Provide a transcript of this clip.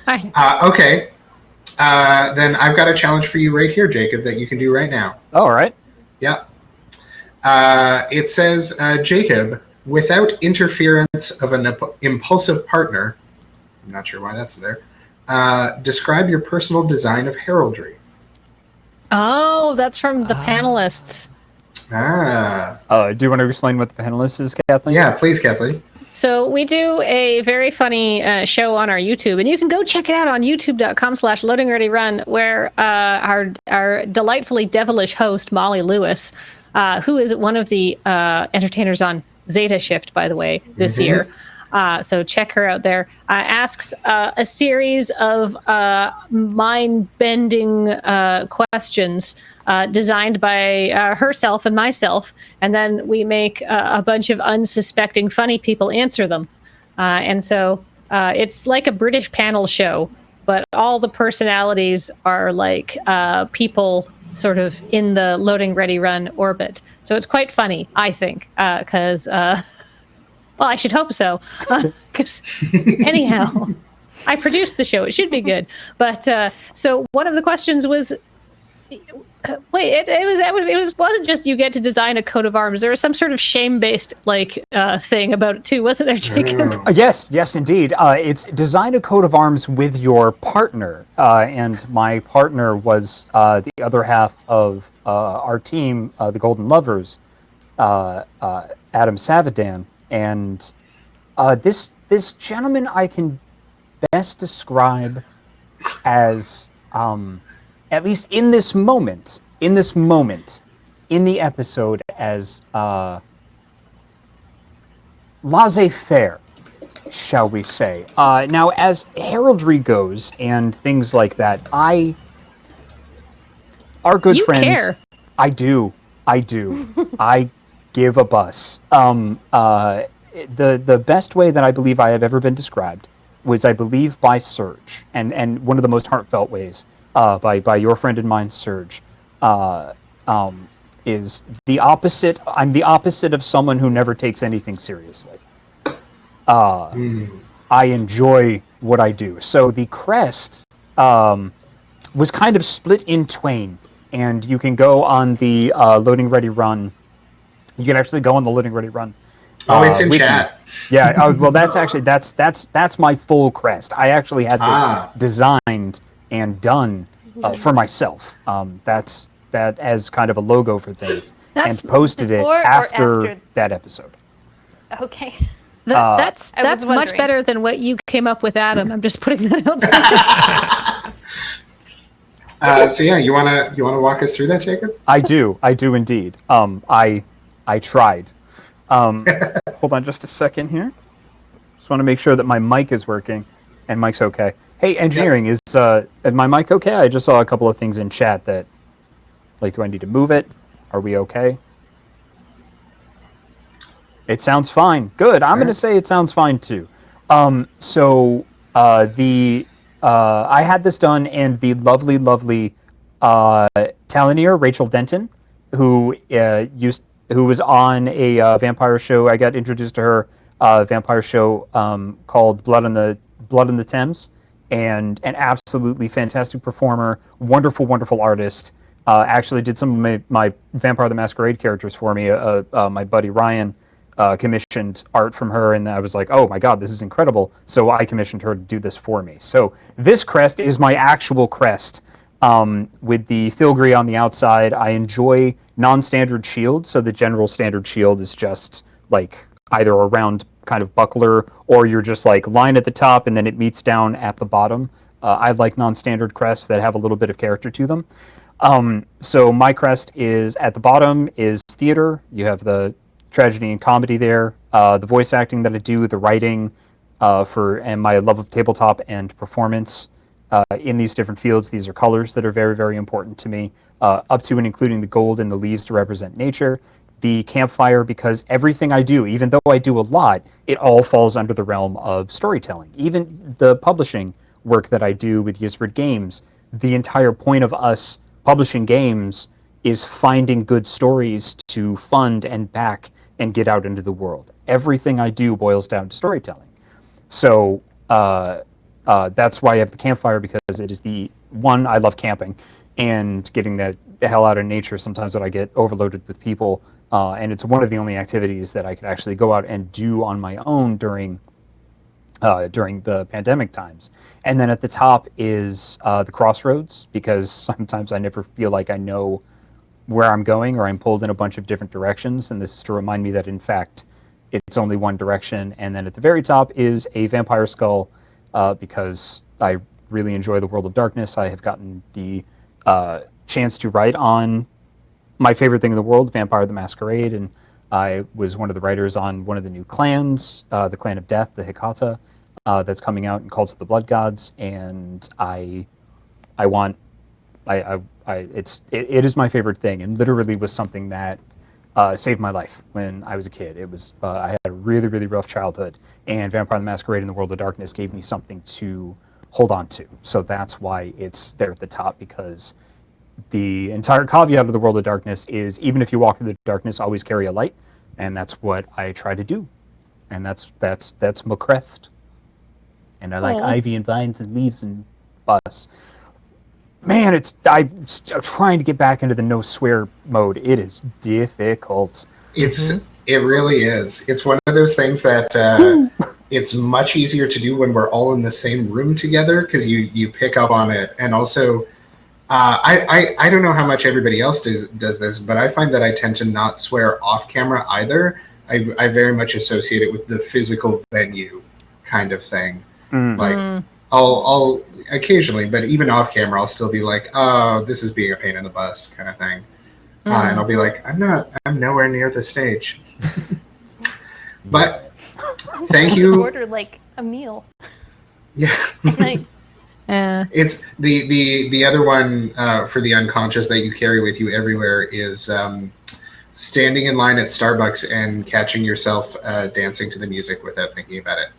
Hi. Okay. Then I've got a challenge for you right here, Jacob, that you can do right now. Oh, all right. Yeah. It says, Jacob, without interference of an impulsive partner, I'm not sure why that's there, describe your personal design of heraldry. Oh, that's from the Panelists. Do you want to explain what the Panelists is, Kathleen? Yeah, please, Kathleen. So we do a very funny show on our YouTube, and you can go check it out on youtube.com/loadingreadyrun, where our delightfully devilish host, Molly Lewis, who is one of the entertainers on Zeta Shift, by the way, this year. So check her out there. Asks a series of mind-bending questions designed by herself and myself, and then we make a bunch of unsuspecting funny people answer them. And so it's like a British panel show, but all the personalities are like people sort of in the Loading Ready Run orbit. So it's quite funny, I think, because... well, I should hope so. Because anyhow, I produced the show. It should be good. But so one of the questions was, it wasn't just you get to design a coat of arms. There was some sort of shame-based thing about it too, wasn't there, Jacob? Yes, indeed. It's design a coat of arms with your partner, and my partner was the other half of our team, the Golden Lovers, Adam Savadan. And this gentleman I can best describe as, at least in this moment, in the episode, as laissez-faire, shall we say. Now, as heraldry goes and things like that, our good friends... You care. I do. I give a bus. The best way that I believe I have ever been described was, I believe, by Serge, and one of the most heartfelt ways, by your friend and mine, Serge, is the opposite. I'm the opposite of someone who never takes anything seriously. I enjoy what I do. So the crest was kind of split in twain, and you can go on the Loading Ready Run. You can actually go on the Loading Ready Run. Oh, it's in chat. Yeah. Well, that's actually that's my full crest. I actually had this designed and done for myself. That's as kind of a logo for things, and posted it after that episode. Okay. That's much better than what you came up with, Adam. I'm just putting that out there. So yeah, you wanna walk us through that, Jacob? I do indeed. I tried. Hold on just a second here. Just want to make sure that my mic is working and mic's okay. Hey, engineering, is my mic okay? I just saw a couple of things in chat that, do I need to move it? Are we okay? It sounds fine. Good. I'm going to say it sounds fine too. I had this done, and the lovely Talonier, Rachel Denton, who was on a vampire show. I got introduced to her vampire show called Blood on the Thames, and an absolutely fantastic performer, wonderful artist. Actually did some of my Vampire the Masquerade characters for me. My buddy Ryan commissioned art from her, and I was like, oh my god, this is incredible. So I commissioned her to do this for me. So this crest is my actual crest, with the filigree on the outside. I enjoy non-standard shields, so the general standard shield is just either a round kind of buckler, or you're just line at the top and then it meets down at the bottom. I like non-standard crests that have a little bit of character to them. So my crest is at the bottom is theater. You have the tragedy and comedy there, the voice acting that I do, the writing, and my love of tabletop and performance. In these different fields, these are colors that are very, very important to me, up to and including the gold and the leaves to represent nature. The campfire, because everything I do, even though I do a lot, it all falls under the realm of storytelling. Even the publishing work that I do with Yisbert Games, the entire point of us publishing games is finding good stories to fund and back and get out into the world. Everything I do boils down to storytelling. So that's why I have the campfire, because it is the one, I love camping and getting the hell out of nature. Sometimes when I get overloaded with people, and it's one of the only activities that I could actually go out and do on my own during the pandemic times. And then at the top is the crossroads, because sometimes I never feel like I know where I'm going, or I'm pulled in a bunch of different directions, and this is to remind me that in fact it's only one direction. And then at the very top is a vampire skull, because I really enjoy the World of Darkness. I have gotten the chance to write on my favorite thing in the world, Vampire the Masquerade, and I was one of the writers on one of the new clans, the Clan of Death, the Hecata, that's coming out in Cults of the Blood Gods, and it is my favorite thing, and literally was something that saved my life when I was a kid. It was I had a really, really rough childhood, and Vampire the Masquerade and the World of Darkness gave me something to hold on to. So that's why it's there at the top, because the entire caveat of the World of Darkness is, even if you walk through the darkness, always carry a light, and that's what I try to do, and that's my crest. And I like ivy and vines and leaves and bus. Man, I'm trying to get back into the no swear mode. It is difficult. It really is. It's one of those things that it's much easier to do when we're all in the same room together, because you pick up on it. And also, I don't know how much everybody else does this, but I find that I tend to not swear off camera either. I very much associate it with the physical venue kind of thing. Like I'll occasionally, but even off camera, I'll still be like, "Oh, this is being a pain in the bus," kind of thing, and I'll be like, "I'm nowhere near the stage." But thank you. Order like a meal. Yeah. Nice. It's the other one for the unconscious that you carry with you everywhere is standing in line at Starbucks and catching yourself dancing to the music without thinking about it.